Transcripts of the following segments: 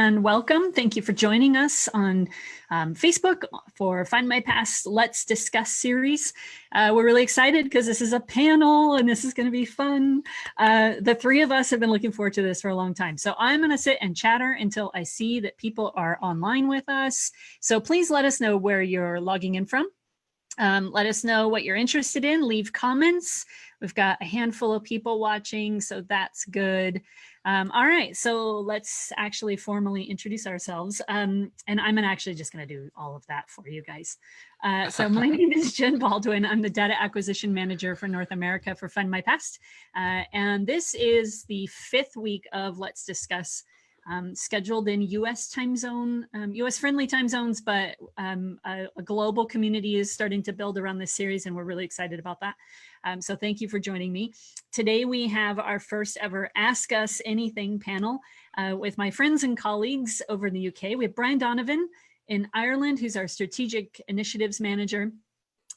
and welcome. Thank you for joining us on Facebook for Findmypast Let's Discuss series. We're really excited because this is a panel and this is going to be fun. The three of us have been looking forward to this for a long time. So I'm going to sit and chatter until I see that people are online with us. So please let us know where you're logging in from. Let us know what you're interested in. Leave comments. We've got a handful of people watching, so that's good. All right, so let's actually formally introduce ourselves. And I'm actually just going to do all of that for you guys. So my name is Jen Baldwin. I'm the Data Acquisition Manager for North America for Findmypast. And this is the 5th week of Let's Discuss, scheduled in US time zone, US friendly time zones, but a global community is starting to build around this series and we're really excited about that. So thank you for joining me. Today we have our first ever Ask Us Anything panel with my friends and colleagues over in the UK. We have Brian Donovan in Ireland, who's our Strategic Initiatives Manager,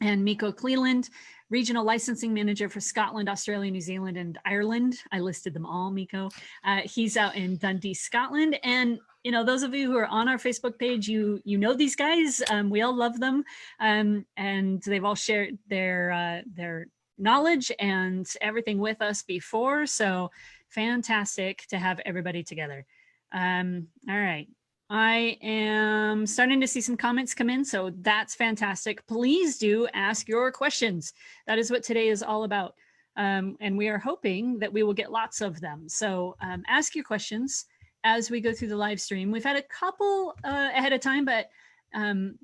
and Myko Clelland, Regional Licensing Manager for Scotland, Australia, New Zealand, and Ireland. I listed them all, Myko. He's out in Dundee, Scotland. And you know, those of you who are on our Facebook page, you know these guys. We all love them, and they've all shared their knowledge and everything with us before. So fantastic to have everybody together. All right. I am starting to see some comments come in, so that's fantastic. Please do ask your questions. That is what today is all about. And we are hoping that we will get lots of them. So ask your questions as we go through the live stream. We've had a couple ahead of time, but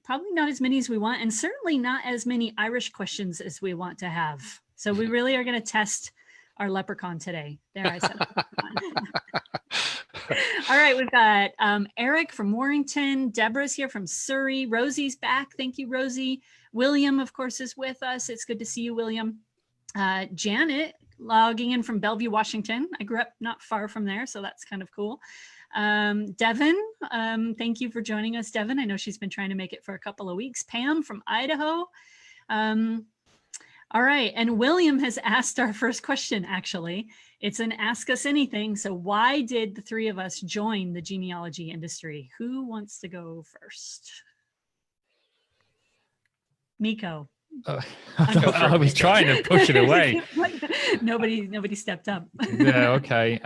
probably not as many as we want, and certainly not as many Irish questions as we want to have. So we really are going to test our leprechaun today. There, I said leprechaun. All right, we've got Eric from Warrington, Deborah's here from Surrey, Rosie's back. Thank you, Rosie. William, of course, is with us. It's good to see you, William. Janet, logging in from Bellevue, Washington. I grew up not far from there, so that's kind of cool. Devin, thank you for joining us, Devin. I know she's been trying to make it for a couple of weeks. Pam from Idaho. All right, and William has asked our first question, actually. It's an Ask Us Anything. So why did the three of us join the genealogy industry? Who wants to go first? Myko. I was trying to push it away. Nobody stepped up. Yeah, okay.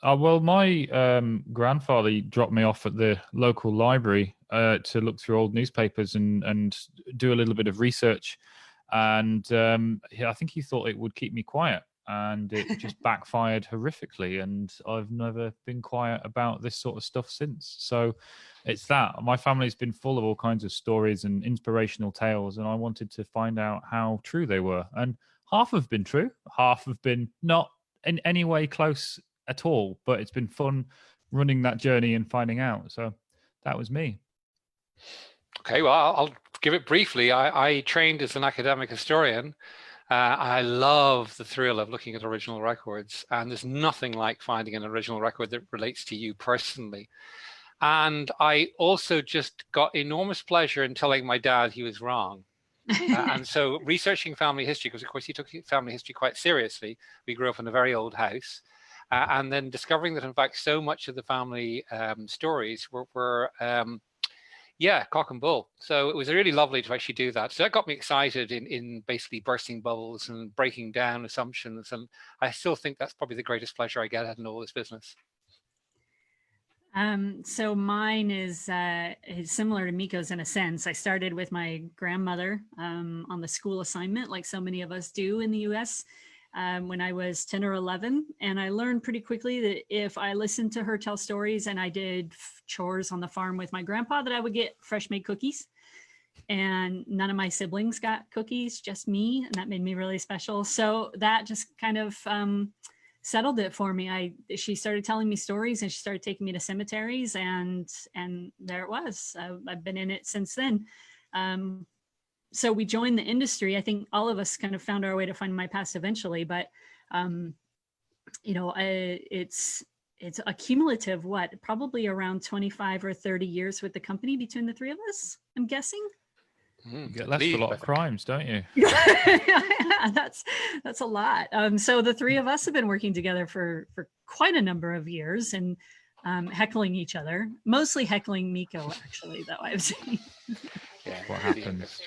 Well, my grandfather dropped me off at the local library to look through old newspapers and do a little bit of research. And I think he thought it would keep me quiet, and it just backfired horrifically. And I've never been quiet about this sort of stuff since. So it's that. My family's been full of all kinds of stories and inspirational tales, and I wanted to find out how true they were. And half have been true, half have been not in any way close at all. But it's been fun running that journey and finding out. So that was me. Okay, well, I'll give it briefly. I trained as an academic historian. I love the thrill of looking at original records, and there's nothing like finding an original record that relates to you personally. And I also just got enormous pleasure in telling my dad he was wrong. And so researching family history, because of course he took family history quite seriously. We grew up in a very old house. And then discovering that in fact so much of the family stories were yeah, cock and bull. So it was really lovely to actually do that. So that got me excited in basically bursting bubbles and breaking down assumptions. And I still think that's probably the greatest pleasure I get out in all this business. So mine is similar to Myko's in a sense. I started with my grandmother on the school assignment, like so many of us do in the US. When I was 10 or 11, and I learned pretty quickly that if I listened to her tell stories and I did chores on the farm with my grandpa, that I would get fresh made cookies. And none of my siblings got cookies, just me, and that made me really special. So that just kind of settled it for me. She started telling me stories, and she started taking me to cemeteries, and there it was. I've been in it since then. So we joined the industry. I think all of us kind of found our way to Findmypast eventually, but you know, it's a cumulative, probably around 25 or 30 years with the company between the three of us, I'm guessing. You get left for a lot of crimes, don't you? That's a lot. So the three of us have been working together for quite a number of years, and heckling each other, mostly heckling Myko, actually, though I've seen. Yeah, What happens?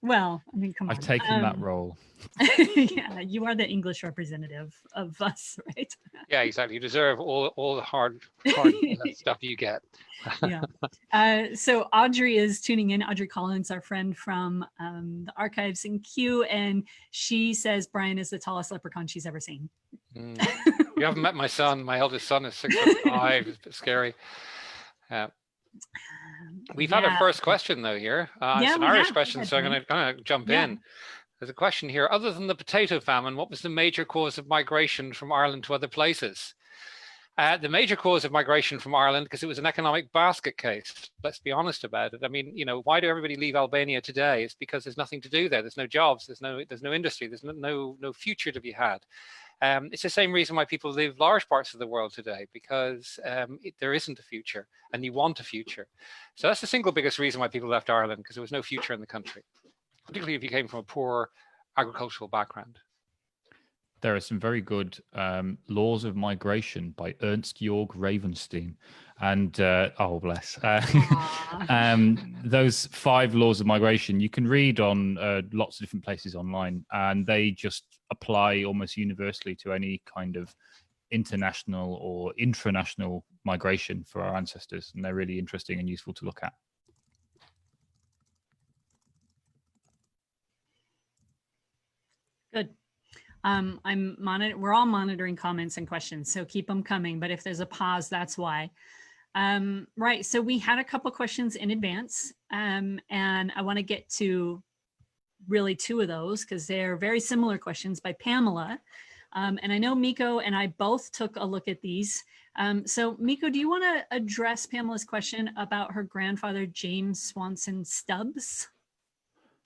Well, I mean, come on. I've taken that role. Yeah, you are the English representative of us, right? yeah, exactly. You deserve all the hard stuff you get. Yeah. So Audrey is tuning in. Audrey Collins, our friend from the archives in Kew, and she says Brian is the tallest leprechaun she's ever seen. You haven't met my son. My eldest son is 6'5". It's a bit scary. We've had our first question though here. It's an Irish question, so I'm going to jump in. There's a question here. Other than the potato famine, what was the major cause of migration from Ireland to other places? The major cause of migration from Ireland, because it was an economic basket case. Let's be honest about it. I mean, why do everybody leave Albania today? It's because there's nothing to do there. There's no jobs. There's no industry. There's no future to be had. It's the same reason why people leave large parts of the world today, because there isn't a future, and you want a future. So that's the single biggest reason why people left Ireland, because there was no future in the country, particularly if you came from a poor agricultural background. There are some very good laws of migration by Ernst Georg Ravenstein. And oh, bless. Those 5 laws of migration you can read on lots of different places online, and they just apply almost universally to any kind of international or intranational migration for our ancestors. And they're really interesting and useful to look at. Good. We're all monitoring comments and questions, so keep them coming. But if there's a pause, that's why. Right. So we had a couple questions in advance, and I want to get to really 2 of those because they're very similar questions by Pamela. And I know Myko and I both took a look at these. So Myko, do you want to address Pamela's question about her grandfather, James Swanson Stubbs?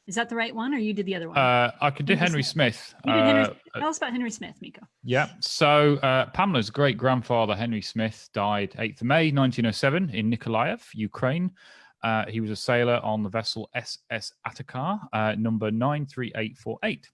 Is that the right one, or you did the other one? I could do Henry Smith. You did Henry Smith. Tell us about Henry Smith, Myko. Yeah. So Pamela's great-grandfather, Henry Smith, died 8th of May, 1907 in Nikolaev, Ukraine. He was a sailor on the vessel SS Attakar, number 93848.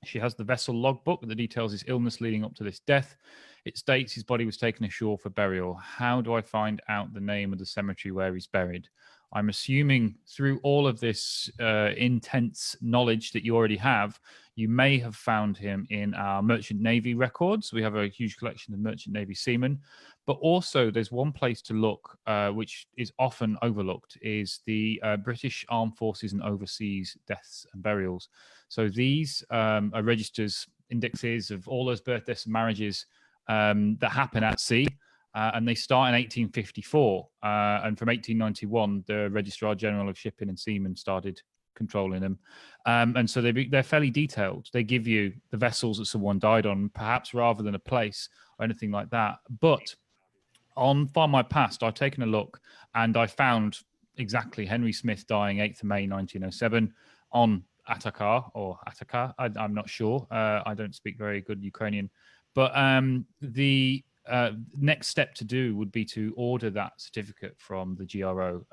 She has the vessel logbook that details his illness leading up to this death. It states his body was taken ashore for burial. How do I find out the name of the cemetery where he's buried? I'm assuming through all of this intense knowledge that you already have, you may have found him in our Merchant Navy records. We have a huge collection of Merchant Navy seamen. But also there's one place to look, which is often overlooked, is the British Armed Forces and Overseas Deaths and Burials. So these are registers, indexes of all those birth, deaths, and marriages that happen at sea. And they start in 1854. And from 1891, the Registrar General of Shipping and Seamen started controlling them. And so they're fairly detailed. They give you the vessels that someone died on, perhaps rather than a place or anything like that. But on Findmypast, I've taken a look and I found exactly Henry Smith dying 8th of May, 1907 on Attakar or Attakar. I'm not sure. I don't speak very good Ukrainian. But the next step to do would be to order that certificate from the GRO,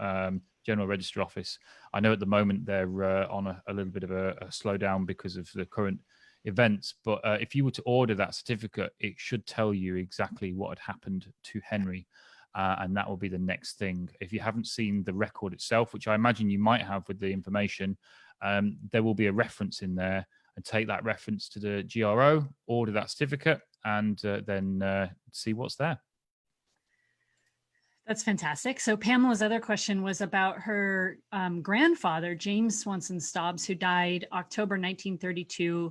General Register Office. I know at the moment they're on a little bit of a slowdown because of the current events, but if you were to order that certificate, it should tell you exactly what had happened to Henry, and that will be the next thing. If you haven't seen the record itself, which I imagine you might have with the information, there will be a reference in there, and take that reference to the GRO, order that certificate, and then see what's there. That's fantastic. So Pamela's other question was about her grandfather, James Swanson Stubbs, who died October 1932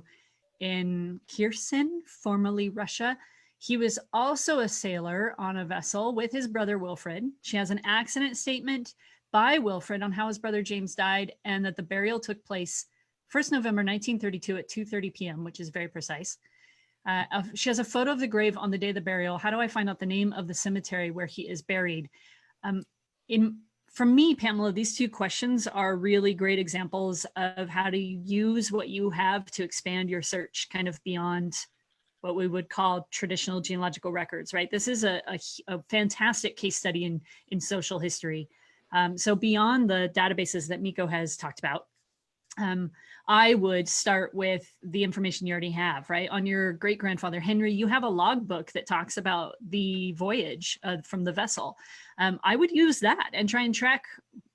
in Kherson, formerly Russia. He was also a sailor on a vessel with his brother Wilfred. She has an accident statement by Wilfred on how his brother James died and that the burial took place 1st November 1932 at 2:30 p.m., which is very precise. She has a photo of the grave on the day of the burial. How do I find out the name of the cemetery where he is buried? For me, Pamela, these 2 questions are really great examples of how to use what you have to expand your search kind of beyond what we would call traditional genealogical records, right? This is a fantastic case study in social history. So beyond the databases that Myko has talked about, I would start with the information you already have, right? On your great-grandfather Henry, you have a logbook that talks about the voyage from the vessel. I would use that and try and track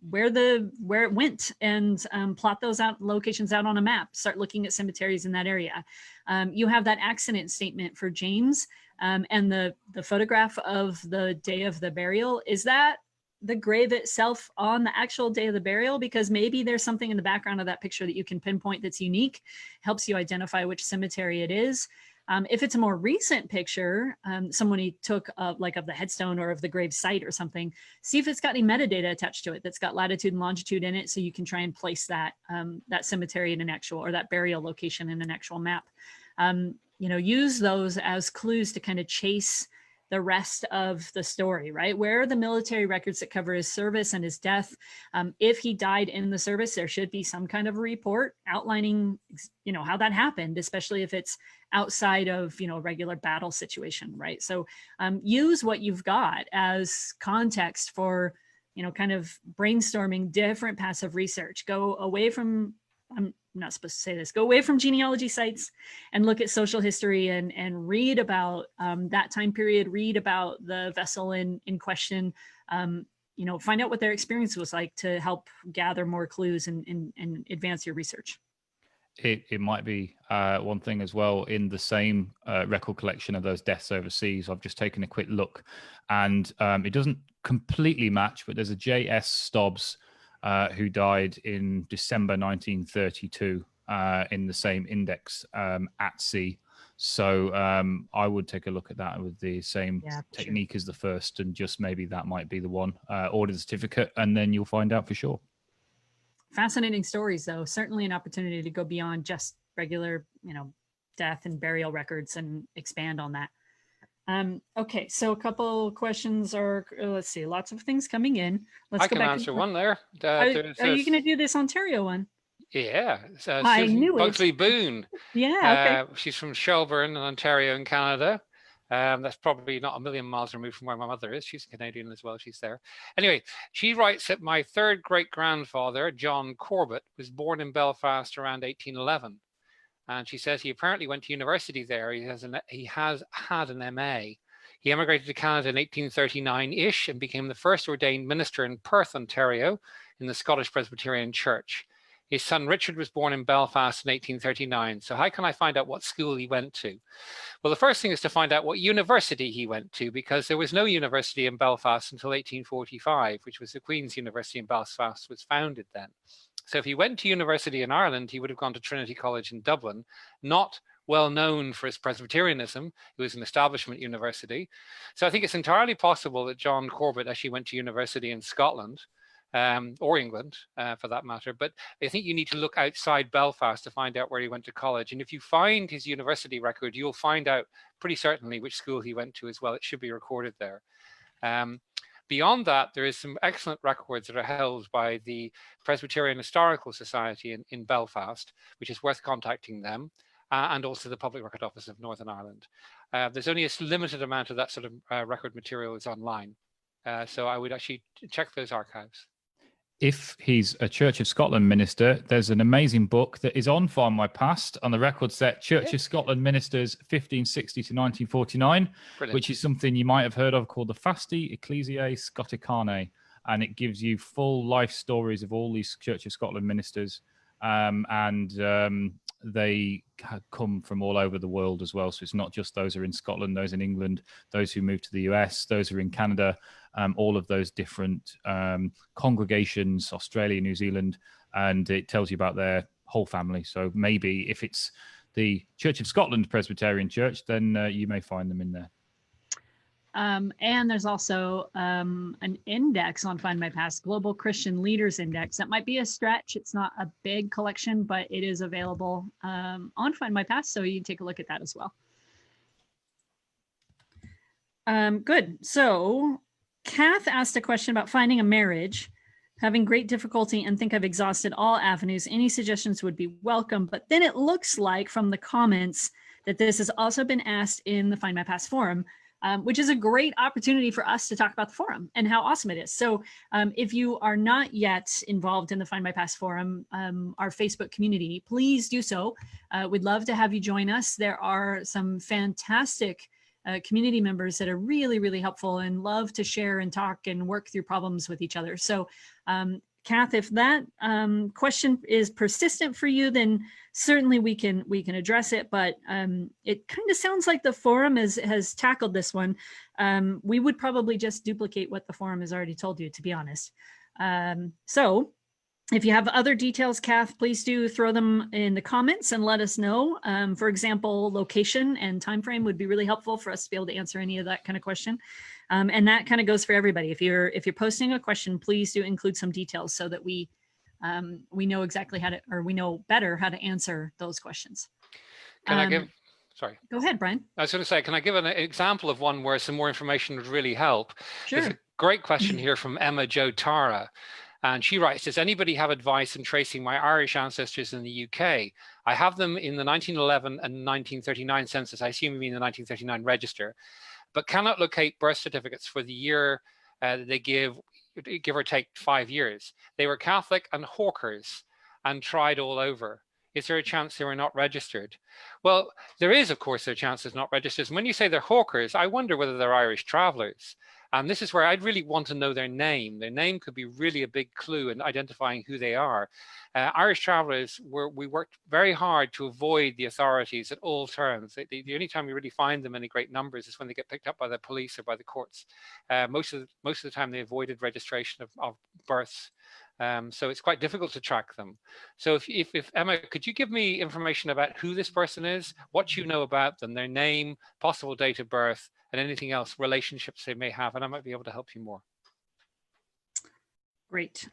where it went, and plot those locations out on a map. Start looking at cemeteries in that area. You have that accident statement for James, and the photograph of the day of the burial. Is that the grave itself on the actual day of the burial? Because maybe there's something in the background of that picture that you can pinpoint that's unique, helps you identify which cemetery it is. If it's a more recent picture, someone took like of the headstone or of the grave site or something, see if it's got any metadata attached to it that's got latitude and longitude in it, so you can try and place that that cemetery in an actual, or that burial location in an actual map. Use those as clues to kind of chase the rest of the story, right? Where are the military records that cover his service and his death? If he died in the service, there should be some kind of a report outlining, how that happened, especially if it's outside of, a regular battle situation, right? So use what you've got as context for, kind of brainstorming different paths of research. Go away from, I'm not supposed to say this, go away from genealogy sites and look at social history and read about that time period, read about the vessel in question, find out what their experience was like to help gather more clues and advance your research. It might be one thing as well, in the same record collection of those deaths overseas. I've just taken a quick look, and it doesn't completely match, but there's a J.S. Stubbs who died in December 1932 in the same index at sea. So I would take a look at that with the same technique as the first, and just maybe that might be the one. Order the certificate, and then you'll find out for sure. Fascinating stories, though. Certainly an opportunity to go beyond just regular, death and burial records and expand on that. Okay, so a couple questions are, let's see, lots of things coming in. I can answer one there. Are you going to do this Ontario one? Yeah. I knew it. Buckley Boone. Yeah, okay. She's from Shelburne, Ontario in Canada. That's probably not a million miles removed from where my mother is. She's a Canadian as well. She's there. Anyway, she writes that my third great-grandfather, John Corbett, was born in Belfast around 1811. And she says he apparently went to university there. He has had an MA. He emigrated to Canada in 1839-ish and became the first ordained minister in Perth, Ontario, in the Scottish Presbyterian Church. His son Richard was born in Belfast in 1839. So how can I find out what school he went to? Well, the first thing is to find out what university he went to, because there was no university in Belfast until 1845, which was the Queen's University in Belfast was founded then. So if he went to university in Ireland, he would have gone to Trinity College in Dublin, not well known for his Presbyterianism. It was an establishment university. So I think it's entirely possible that John Corbett actually went to university in Scotland, or England for that matter. But I think you need to look outside Belfast to find out where he went to college. And if you find his university record, you'll find out pretty certainly which school he went to as well. It should be recorded there. Beyond that, there is some excellent records that are held by the Presbyterian Historical Society in Belfast, which is worth contacting them, and also the Public Record Office of Northern Ireland. There's only a limited amount of that sort of record material is online. So I would actually check those archives. If he's a Church of Scotland minister, there's an amazing book that is on Findmypast on the record set, Church of Scotland Ministers 1560 to 1949, Brilliant. Which is something you might have heard of, called the Fasti Ecclesiae Scoticanae, and it gives you full life stories of all these Church of Scotland ministers, and they come from all over the world as well. So it's not just those who are in Scotland, those in England, those who moved to the US, those who are in Canada, all of those different congregations, Australia, New Zealand, and it tells you about their whole family. So maybe if it's the Church of Scotland Presbyterian Church, then you may find them in there. And there's also an index on Findmypast, Global Christian Leaders Index. That might be a stretch. It's not a big collection, but it is available on Findmypast, so you can take a look at that as well. Good. So Kath asked a question about finding a marriage, having great difficulty and think I've exhausted all avenues. Any suggestions would be welcome. But then it looks like from the comments that this has also been asked in the Findmypast forum. which is a great opportunity for us to talk about the forum and how awesome it is. So if you are not yet involved in the Findmypast forum, our Facebook community, please do so. We'd love to have you join us. There are some fantastic community members that are really, really helpful and love to share and talk and work through problems with each other. So Kath, if that question is persistent for you, then certainly we can address it. But it kind of sounds like the forum has tackled this one. We would probably just duplicate what the forum has already told you, to be honest. So if you have other details, Kath, please do throw them in the comments and let us know. For example, location and time frame would be really helpful for us to be able to answer any of that kind of question. And that kind of goes for everybody. If you're posting a question, please do include some details so that we know exactly how to, or we know better how to answer those questions. Can I give? Sorry. Go ahead, Brian. I was going to say, can I give an example of one where some more information would really help? Sure. There's a great question here from Emma Jo Tara. And she writes, does anybody have advice in tracing my Irish ancestors in the UK? I have them in the 1911 and 1939 census. I assume you mean the 1939 register, but cannot locate birth certificates for the year they give or take 5 years. They were Catholic and hawkers and tried all over. Is there a chance they were not registered? Well, there is, of course, a chance they're not registered. And when you say they're hawkers, I wonder whether they're Irish travelers. And this is where I'd really want to know their name. Their name could be really a big clue in identifying who they are. Irish travelers, we worked very hard to avoid the authorities at all turns. The only time you really find them in great numbers is when they get picked up by the police or by the courts. Most of the time they avoided registration of births. So it's quite difficult to track them. So if Emma, could you give me information about who this person is, what you know about them, their name, possible date of birth, and anything else, relationships they may have, and I might be able to help you more. Great.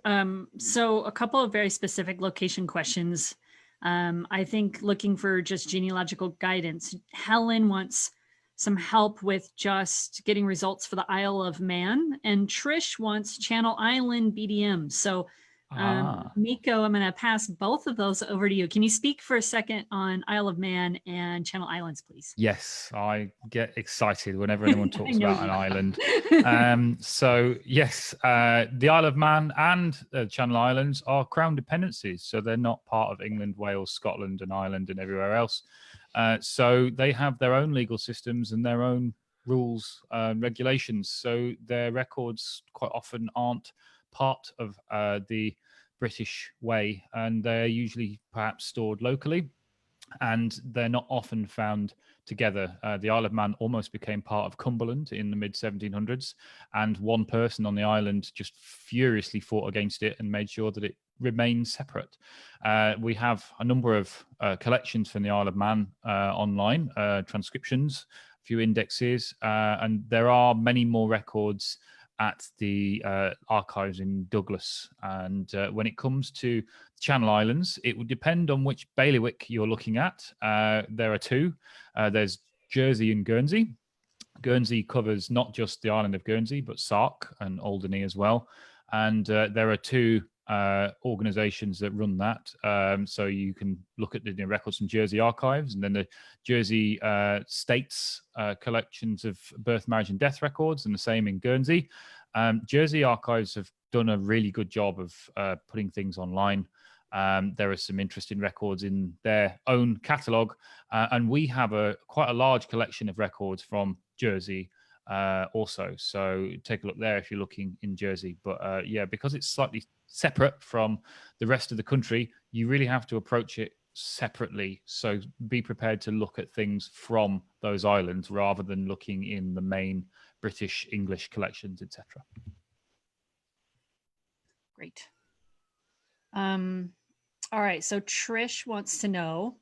So a couple of very specific location questions. I think looking for just genealogical guidance. Helen wants some help with just getting results for the Isle of Man, and Trish wants Channel Island BDM. So Myko, I'm going to pass both of those over to you. Can you speak for a second on Isle of Man and Channel Islands, please? Yes, I get excited whenever anyone talks about an island. So yes, the Isle of Man and Channel Islands are crown dependencies. So they're not part of England, Wales, Scotland and Ireland and everywhere else. So they have their own legal systems and their own rules and regulations. So their records quite often aren't part of the British way, and they're usually perhaps stored locally, and they're not often found together. The Isle of Man almost became part of Cumberland in the mid-1700s, and one person on the island just furiously fought against it and made sure that it remained separate. We have a number of collections from the Isle of Man online, transcriptions, a few indexes, and there are many more records at the archives in Douglas. And when it comes to Channel Islands, it would depend on which bailiwick you're looking at. There are two. There's Jersey and Guernsey. Guernsey covers not just the island of Guernsey, but Sark and Alderney as well. And there are two organizations that run that. So you can look at the records from Jersey archives, and then the Jersey states collections of birth, marriage and death records, and the same in Guernsey. Jersey archives have done a really good job of putting things online. There are some interesting records in their own catalogue, and we have quite a large collection of records from Jersey also. So take a look there if you're looking in Jersey. But yeah, because it's slightly separate from the rest of the country, you really have to approach it separately. So be prepared to look at things from those islands rather than looking in the main British English collections, etc. Great. All right, so Trish wants to know,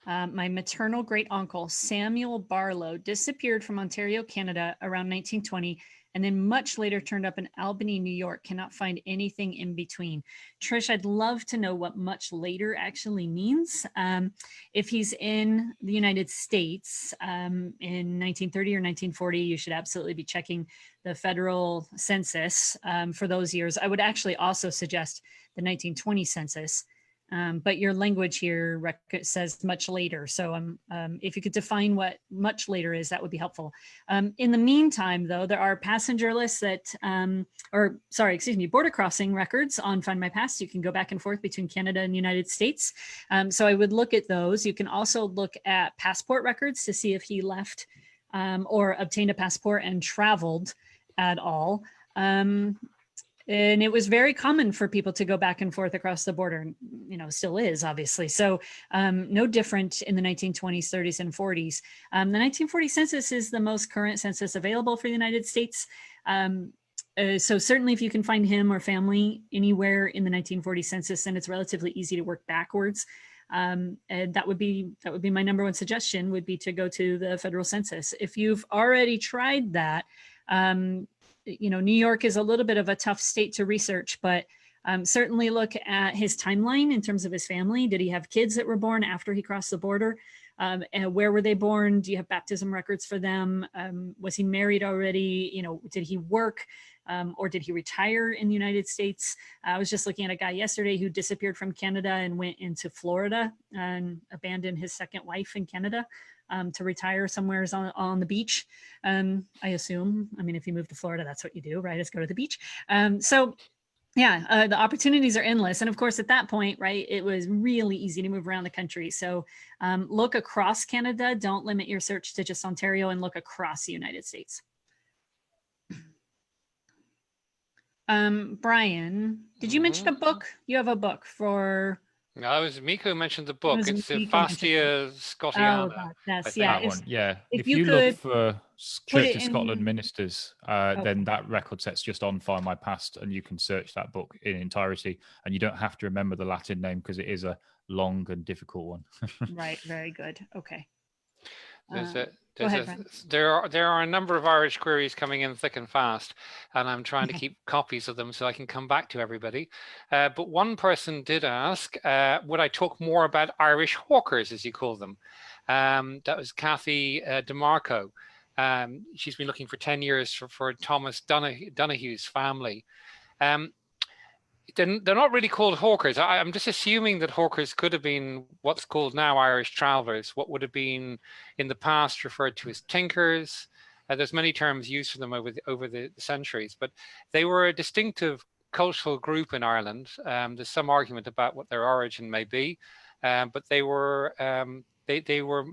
my maternal great uncle Samuel Barlow disappeared from Ontario, Canada around 1920, and then much later turned up in Albany, New York. Cannot find anything in between. Trish, I'd love to know what much later actually means. If he's in the United States in 1930 or 1940, you should absolutely be checking the federal census for those years. I would actually also suggest the 1920 census. but your language here says much later. So if you could define what much later is, that would be helpful. In the meantime, though, there are passenger lists that, border crossing records on Findmypast. You can go back and forth between Canada and the United States. So I would look at those. You can also look at passport records to see if he left or obtained a passport and traveled at all. And it was very common for people to go back and forth across the border, still is, obviously. So no different in the 1920s, 30s, and 40s. The 1940 census is the most current census available for the United States. So certainly if you can find him or family anywhere in the 1940 census, then it's relatively easy to work backwards. And that would be my number one suggestion, would be to go to the federal census. If you've already tried that, New York is a little bit of a tough state to research, but certainly look at his timeline in terms of his family. Did he have kids that were born after he crossed the border? And where were they born? Do you have baptism records for them? Was he married already? Did he work or did he retire in the United States? I was just looking at a guy yesterday who disappeared from Canada and went into Florida and abandoned his second wife in Canada. To retire somewhere on the beach, I assume. I mean, if you move to Florida, that's what you do, right? Is go to the beach. The opportunities are endless. And of course, at that point, right, it was really easy to move around the country. So look across Canada. Don't limit your search to just Ontario, and look across the United States. Brian, did you mention a book? You have a book for... No, it was Myko who mentioned the book. It's the Fastia Scotiana. That's that one. Yeah. If you look for Church of Scotland ministers, then that record set's just on Findmypast, and you can search that book in entirety, and you don't have to remember the Latin name because it is a long and difficult one. Right. Very good. Okay. There are a number of Irish queries coming in thick and fast, and I'm trying to keep copies of them so I can come back to everybody. But one person did ask, would I talk more about Irish hawkers, as you call them? That was Kathy DeMarco. She's been looking for 10 years for Thomas Donohue's family. They're not really called hawkers. I'm just assuming that hawkers could have been what's called now Irish travellers, what would have been in the past referred to as tinkers. There's many terms used for them over the centuries, but they were a distinctive cultural group in Ireland. There's some argument about what their origin may be, but they were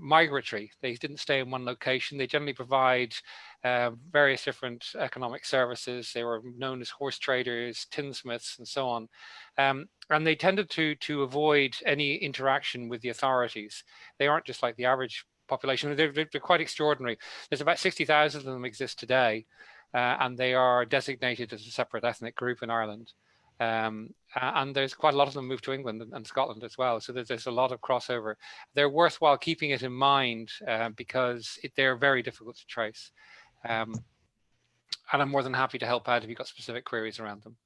migratory. They didn't stay in one location. They generally provide various different economic services. They were known as horse traders, tinsmiths, and so on. And they tended to avoid any interaction with the authorities. They aren't just like the average population. They're quite extraordinary. There's about 60,000 of them exist today, and they are designated as a separate ethnic group in Ireland. And there's quite a lot of them moved to England and Scotland as well. So there's a lot of crossover. They're worthwhile keeping it in mind because they're very difficult to trace. And I'm more than happy to help out if you've got specific queries around them.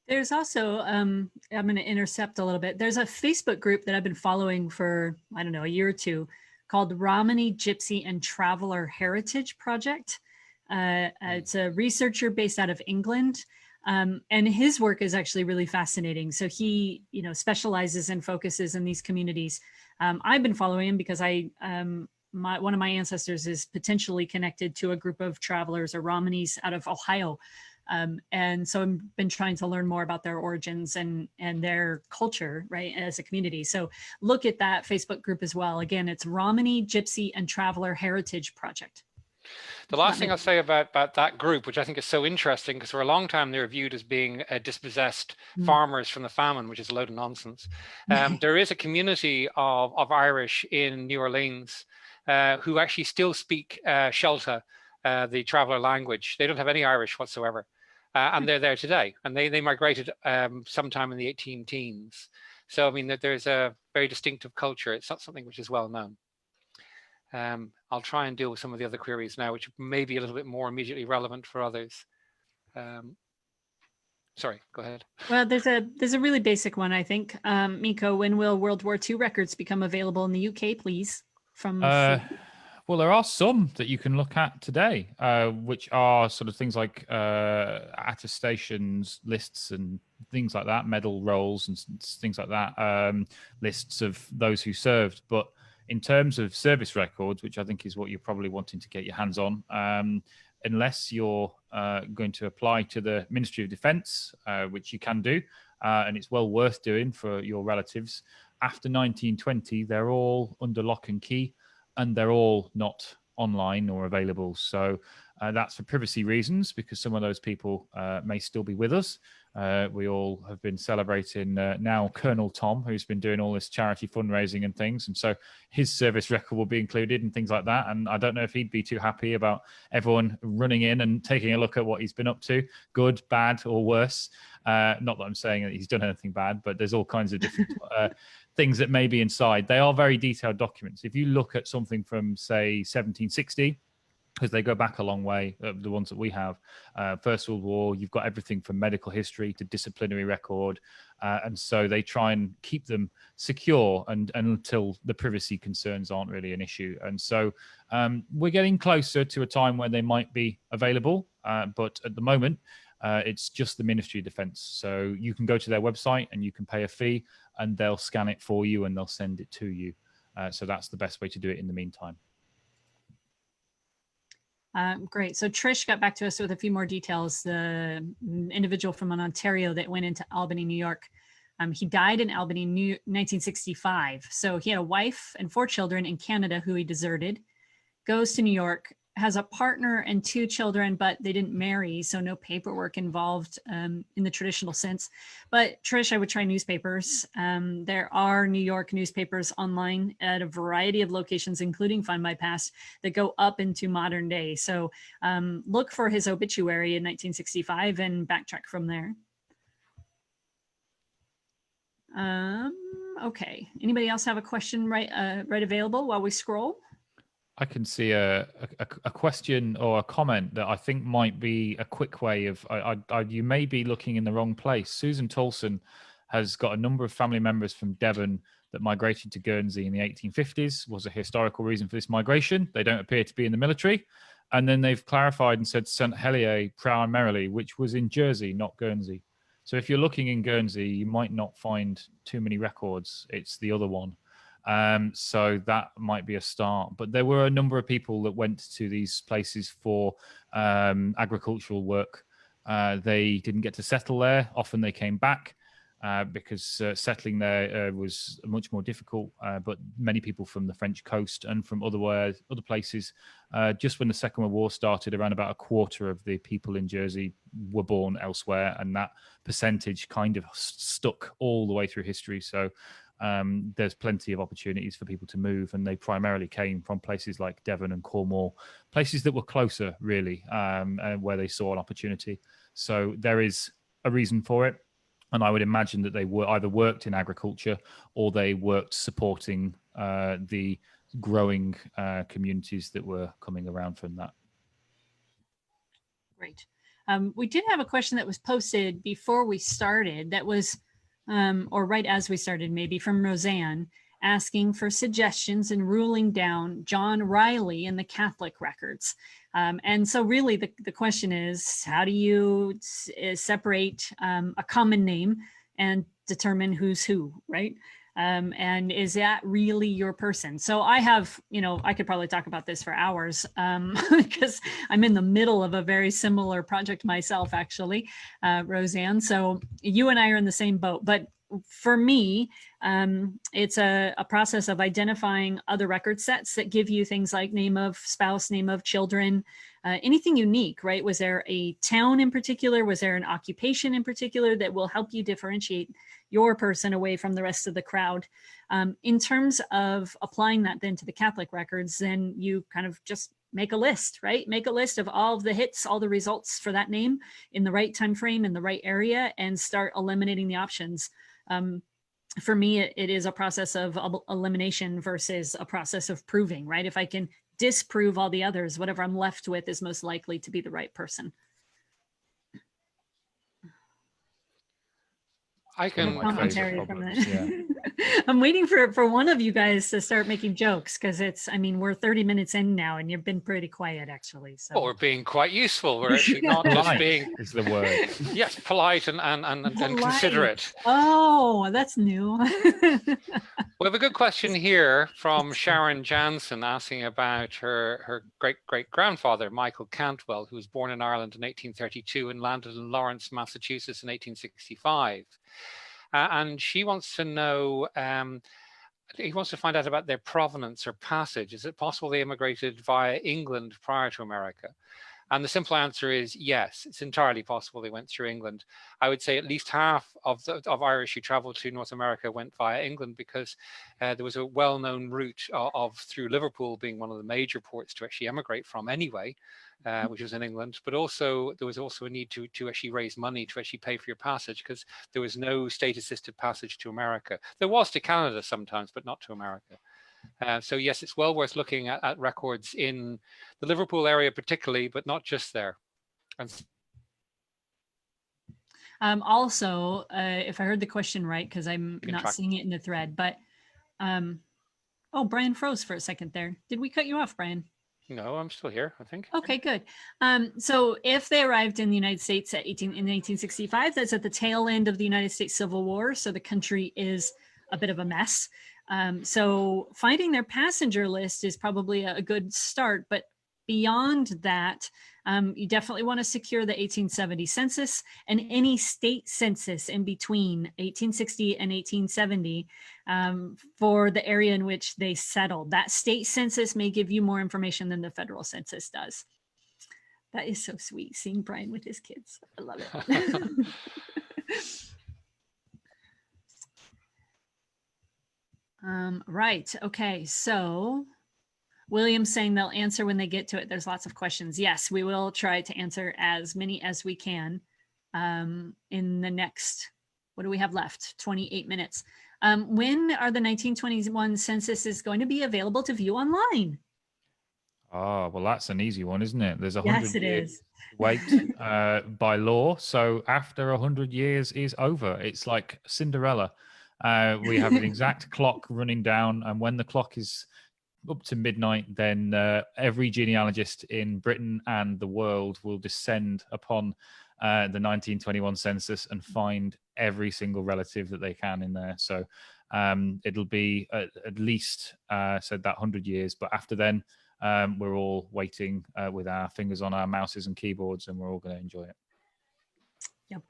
There's also, I'm going to intercept a little bit. There's a Facebook group that I've been following for, I don't know, a year or two called Romany, Gypsy, and Traveler Heritage Project. It's a researcher based out of England. And his work is actually really fascinating. So he, specializes and focuses in these communities. I've been following him because one of my ancestors is potentially connected to a group of travelers or Romanies out of Ohio. And so I've been trying to learn more about their origins and their culture, right, as a community. So look at that Facebook group as well. Again, it's Romany, Gypsy, and Traveler Heritage Project. The last thing I'll say about that group, which I think is so interesting, because for a long time they were viewed as being dispossessed farmers from the famine, which is a load of nonsense. There is a community of Irish in New Orleans who actually still speak Shelta, the traveler language. They don't have any Irish whatsoever. And they're there today. And they migrated sometime in the 18 teens. So, I mean, there's a very distinctive culture. It's not something which is well known. I'll try and deal with some of the other queries now, which may be a little bit more immediately relevant for others. Sorry, go ahead. Well, there's a really basic one, I think. Myko, when will World War II records become available in the UK, please? Well, Well, there are some that you can look at today, which are sort of things like attestations, lists, and things like that, medal rolls and things like that, lists of those who served. But in terms of service records, which I think is what you're probably wanting to get your hands on, unless you're going to apply to the Ministry of Defence, which you can do, and it's well worth doing for your relatives, after 1920, they're all under lock and key, and they're all not online or available. So that's for privacy reasons, because some of those people may still be with us. We all have been celebrating now Colonel Tom, who's been doing all this charity fundraising and things. And so his service record will be included and things like that. And I don't know if he'd be too happy about everyone running in and taking a look at what he's been up to, good, bad, or worse. Not that I'm saying that he's done anything bad, but there's all kinds of different things that may be inside. They are very detailed documents. If you look at something from, say, 1760, because they go back a long way, the ones that we have, First World War, you've got everything from medical history to disciplinary record. And so they try and keep them secure and until the privacy concerns aren't really an issue. And so we're getting closer to a time where they might be available. But at the moment, it's just the Ministry of Defence. So you can go to their website and you can pay a fee and they'll scan it for you and they'll send it to you. So that's the best way to do it in the meantime. Great. So Trish got back to us with a few more details. The individual from Ontario that went into Albany, New York, he died in Albany, 1965. So he had a wife and 4 children in Canada who he deserted, goes to New York, has a partner and 2 children, but they didn't marry, so no paperwork involved in the traditional sense. But Trish, I would try newspapers. There are New York newspapers online at a variety of locations, including Findmypast, that go up into modern day. So look for his obituary in 1965 and backtrack from there. Okay, anybody else have a question right available while we scroll? I can see a question or a comment that I think might be a quick way of, you may be looking in the wrong place. Susan Tolson has got a number of family members from Devon that migrated to Guernsey in the 1850s, was a historical reason for this migration. They don't appear to be in the military. And then they've clarified and said St. Helier primarily, which was in Jersey, not Guernsey. So if you're looking in Guernsey, you might not find too many records. It's the other one. So that might be a start. But there were a number of people that went to these places for agricultural work. They didn't get to settle there. Often they came back because settling there was much more difficult. But many people from the French coast and from other places, just when the Second World War started, around about a quarter of the people in Jersey were born elsewhere. And that percentage kind of stuck all the way through history. So there's plenty of opportunities for people to move, and they primarily came from places like Devon and Cornwall, places that were closer, really, and where they saw an opportunity. So there is a reason for it, and I would imagine that they were either worked in agriculture or they worked supporting the growing communities that were coming around from that. Great. We did have a question that was posted before we started that was or right as we started, maybe, from Roseanne, asking for suggestions in ruling down John Riley in the Catholic records. And so really the question is, how do you separate a common name and determine who's who, right? And is that really your person? So I have, I could probably talk about this for hours because I'm in the middle of a very similar project myself, actually, Roseanne. So you and I are in the same boat. But for me, it's a process of identifying other record sets that give you things like name of spouse, name of children, anything unique, right? Was there a town in particular? Was there an occupation in particular that will help you differentiate your person away from the rest of the crowd? In terms of applying that then to the Catholic records, then you kind of just make a list, right? Make a list of all of the hits, all the results for that name in the right time frame, in the right area, and start eliminating the options. For me, it is a process of elimination versus a process of proving, right? If I can disprove all the others, whatever I'm left with is most likely to be the right person. I can commentary from that. I'm waiting for one of you guys to start making jokes, because I mean, we're 30 minutes in now and you've been pretty quiet actually. So Well, we're being quite usul. We're actually not just Polite being, is the word. yes, polite and Polite. considerate. Oh, that's new. We have a good question here from Sharon Jansen asking about her great-great-grandfather, Michael Cantwell, who was born in Ireland in 1832 and landed in Lawrence, Massachusetts in 1865. And she wants to know, he wants to find out about their provenance or passage. Is it possible they immigrated via England prior to America? And the simple answer is yes, it's entirely possible they went through England. I would say at least half of Irish who traveled to North America went via England, because there was a well-known route of through Liverpool being one of the major ports to actually emigrate from anyway, which was in England. But also there was also a need to actually raise money to actually pay for your passage, because there was no state-assisted passage to America. There was to Canada sometimes, but not to America. So yes, it's well worth looking at records in the Liverpool area particularly, but not just there. Also, if I heard the question right, because I'm not seeing it in the thread, but oh, Brian froze for a second there. Did we cut you off, Brian? No, I'm still here, I think. Okay, good. So if they arrived in the United States in 1865, that's at the tail end of the United States Civil War. So the country is a bit of a mess. So finding their passenger list is probably a good start, but beyond that, you definitely want to secure the 1870 census and any state census in between 1860 and 1870 for the area in which they settled. That state census may give you more information than the federal census does. That is so sweet, seeing Brian with his kids. I love it. Right. Okay. So William's saying they'll answer when they get to it. There's lots of questions. Yes, we will try to answer as many as we can in the next, what do we have left? 28 minutes. When are the 1921 censuses going to be available to view online? Oh, well, that's an easy one, isn't it? There's 100 years wait by law. So after 100 years is over, it's like Cinderella. We have an exact clock running down, and when the clock is up to midnight, then every genealogist in Britain and the world will descend upon the 1921 census and find every single relative that they can in there. So it'll be at least said that 100 years, but after then we're all waiting with our fingers on our mouses and keyboards, and we're all going to enjoy it. Yep.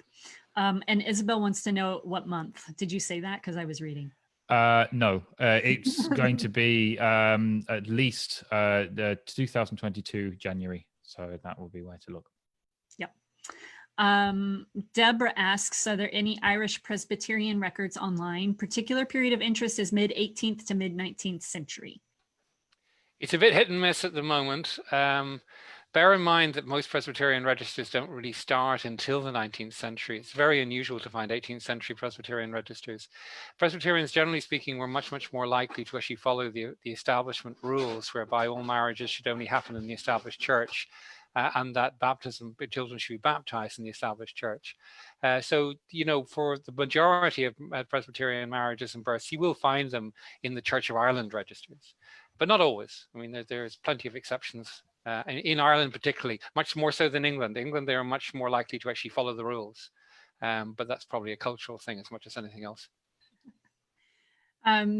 And Isabel wants to know what month. Did you say that? Because I was reading. No, it's going to be at least the 2022 January. So that will be where to look. Yep. Deborah asks, are there any Irish Presbyterian records online? Particular period of interest is mid-18th to mid-19th century. It's a bit hit and miss at the moment. Bear in mind that most Presbyterian registers don't really start until the 19th century. It's very unusual to find 18th century Presbyterian registers. Presbyterians, generally speaking, were much more likely to actually follow the establishment rules, whereby all marriages should only happen in the established church, and that children should be baptized in the established church. So, you know, for the majority of Presbyterian marriages and births, you will find them in the Church of Ireland registers, but not always. I mean, there's plenty of exceptions. In Ireland particularly, much more so than England. England, they are much more likely to actually follow the rules. But that's probably a cultural thing as much as anything else.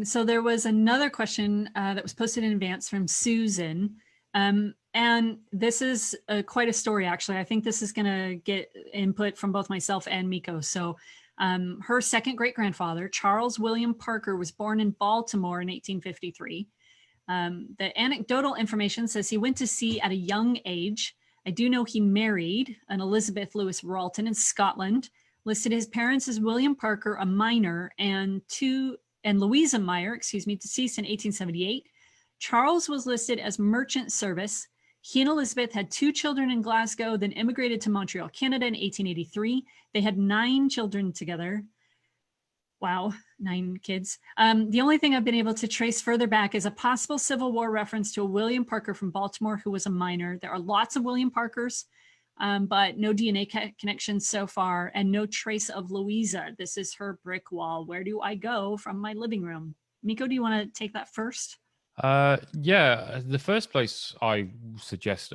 So there was another question that was posted in advance from Susan. And this is quite a story, actually. I think this is going to get input from both myself and Myko. So her second great-grandfather, Charles William Parker, was born in Baltimore in 1853. The anecdotal information says he went to sea at a young age. I do know he married an Elizabeth Lewis Ralton in Scotland, listed his parents as William Parker, a minor, and Louisa Meyer, deceased in 1878. Charles was listed as merchant service. He and Elizabeth had 2 children in Glasgow, then immigrated to Montreal, Canada in 1883. They had 9 children together. Wow, 9 kids. The only thing I've been able to trace further back is a possible Civil War reference to a William Parker from Baltimore who was a minor. There are lots of William Parkers. but no DNA connections so far, and no trace of Louisa. This is her brick wall. Where do I go from my living room? Myko, do you want to take that first? Yeah, the first place I would suggest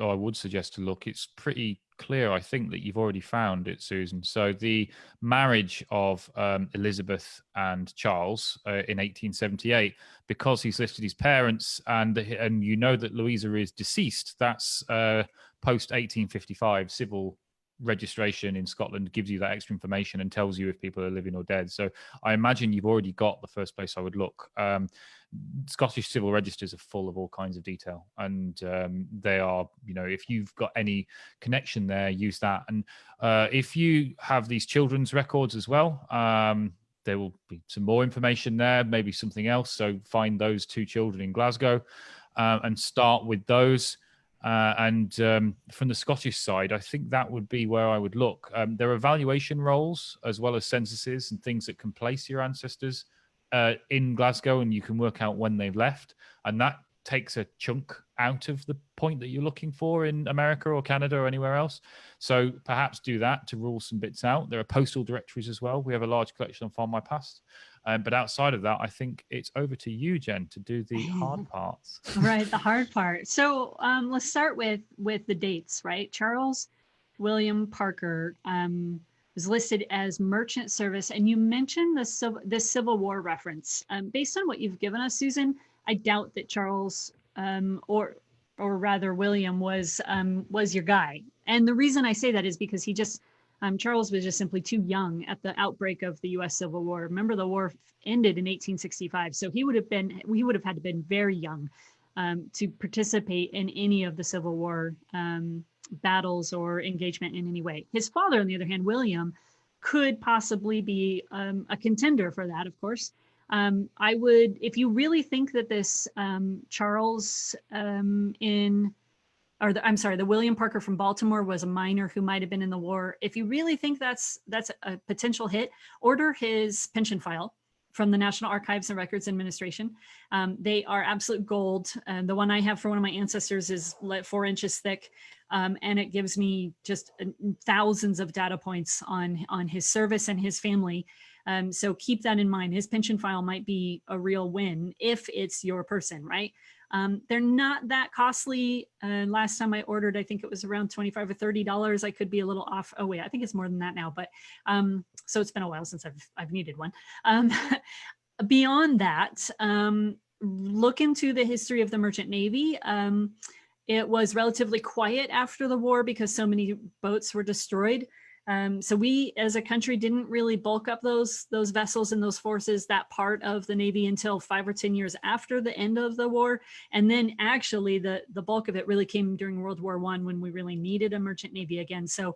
to look, it's pretty clear, I think, that you've already found it, Susan. So the marriage of Elizabeth and Charles in 1878, because he's listed his parents, and you know that Louisa is deceased. That's post 1855 civil registration in Scotland gives you that extra information and tells you if people are living or dead. So I imagine you've already got the first place I would look. Scottish civil registers are full of all kinds of detail, and they are, if you've got any connection there, use that. And if you have these children's records as well, there will be some more information there, maybe something else. So find those 2 children in Glasgow and start with those. And from the Scottish side, I think that would be where I would look. There are valuation rolls as well as censuses and things that can place your ancestors in Glasgow, and you can work out when they've left, and that takes a chunk out of the point that you're looking for in America or Canada or anywhere else. So perhaps do that to rule some bits out. There are postal directories as well. We have a large collection on Findmypast. But outside of that, I think it's over to you, Jen, to do the hard parts. Right, the hard part. So let's start with the dates, right? Charles William Parker was listed as merchant service, and you mentioned the Civil War reference. Based on what you've given us, Susan, I doubt that Charles or rather William was your guy. And the reason I say that is because Charles was just simply too young at the outbreak of the U.S. Civil War. Remember, the war ended in 1865, so he would have had to been very young to participate in any of the Civil War battles or engagement in any way. His father, on the other hand, William, could possibly be a contender for that, of course. I would, if you really think that this Charles the William Parker from Baltimore was a miner who might have been in the war. If you really think that's a potential hit, order his pension file from the National Archives and Records Administration. They are absolute gold. The one I have for one of my ancestors is 4 inches thick, and it gives me just thousands of data points on his service and his family. So keep that in mind. His pension file might be a real win if it's your person, right? They're not that costly. Last time I ordered, I think it was around $25 or $30. I could be a little off. Oh wait, I think it's more than that now, but so it's been a while since I've needed one. Beyond that, look into the history of the Merchant Navy. It was relatively quiet after the war because so many boats were destroyed. So we as a country didn't really bulk up those vessels and those forces, that part of the Navy, until 5 or 10 years after the end of the war. And then actually the bulk of it really came during World War I, when we really needed a merchant Navy again. So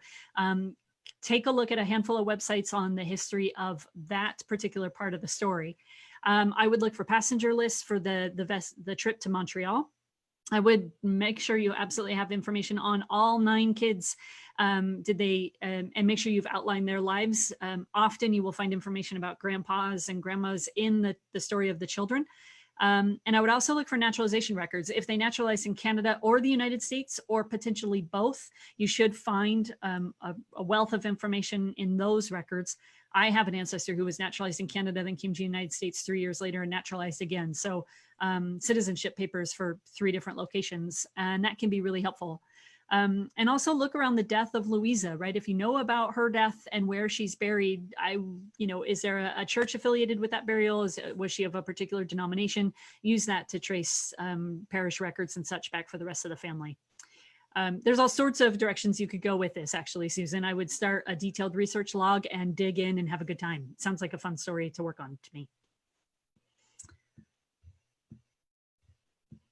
take a look at a handful of websites on the history of that particular part of the story. I would look for passenger lists for the trip to Montreal. I would make sure you absolutely have information on all 9 kids. And make sure you've outlined their lives. Often you will find information about grandpas and grandmas in the story of the children. And I would also look for naturalization records. If they naturalized in Canada or the United States, or potentially both, you should find a wealth of information in those records. I have an ancestor who was naturalized in Canada, then came to the United States 3 years later and naturalized again. So citizenship papers for 3 different locations, and that can be really helpful. And also look around the death of Louisa, right? If you know about her death and where she's buried, is there a church affiliated with that burial? Was she of a particular denomination? Use that to trace parish records and such back for the rest of the family. There's all sorts of directions you could go with this, actually, Susan. I would start a detailed research log and dig in and have a good time. It sounds like a fun story to work on to me.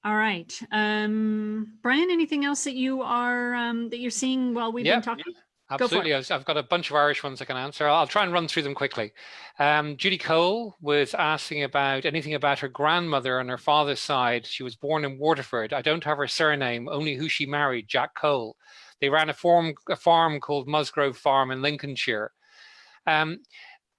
All right, Brian, anything else that you are that you're seeing while we've been talking? Absolutely. I've got a bunch of Irish ones I can answer. I'll try and run through them quickly. Judy Cole was asking about anything about her grandmother on her father's side. She was born in Waterford. I don't have her surname, only who she married, Jack Cole. They ran a farm called Musgrove Farm in Lincolnshire.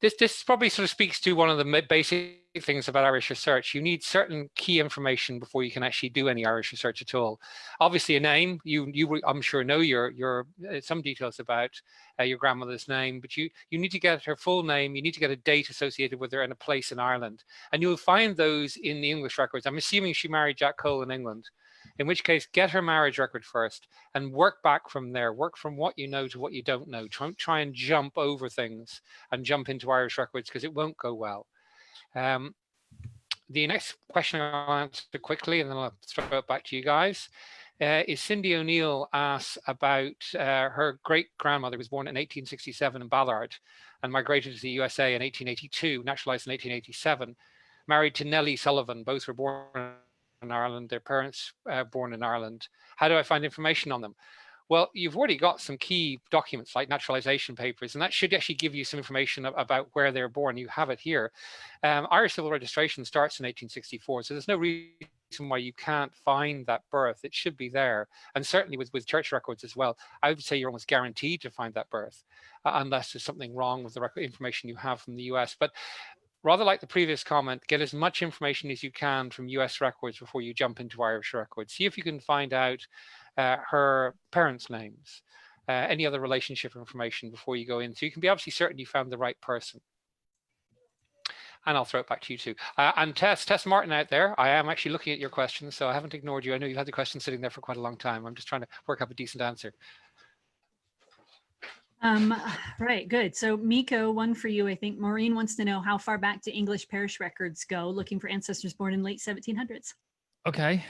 This probably sort of speaks to one of the basic things about Irish research. You need certain key information before you can actually do any Irish research at all. Obviously, a name. You I'm sure know your some details about your grandmother's name, but you need to get her full name. You need to get a date associated with her and a place in Ireland, and you'll find those in the English records. I'm assuming she married Jack Cole in England. In which case, get her marriage record first and work back from there. Work from what you know to what you don't know. Try and jump over things and jump into Irish records, because it won't go well. The next question I'll answer quickly, and then I'll throw it back to you guys, is Cindy O'Neill asks about her great-grandmother was born in 1867 in Ballard and migrated to the USA in 1882, naturalized in 1887, married to Nellie Sullivan. Both were born in Ireland, their parents born in Ireland. How do I find information on them? Well, you've already got some key documents like naturalization papers, and that should actually give you some information about where they're born. You have it here. Irish civil registration starts in 1864, so there's no reason why you can't find that birth. It should be there. And certainly with church records as well, I would say you're almost guaranteed to find that birth, unless there's something wrong with the information you have from the US. But rather like the previous comment, get as much information as you can from US records before you jump into Irish records. See if you can find out her parents' names, any other relationship information before you go in. So you can be absolutely certain you found the right person. And I'll throw it back to you too. And Tess Martin out there, I am actually looking at your questions, so I haven't ignored you. I know you've had the question sitting there for quite a long time. I'm just trying to work up a decent answer. Right, good. So Myko, one for you, I think. Maureen wants to know how far back do English parish records go, looking for ancestors born in late 1700s. Okay,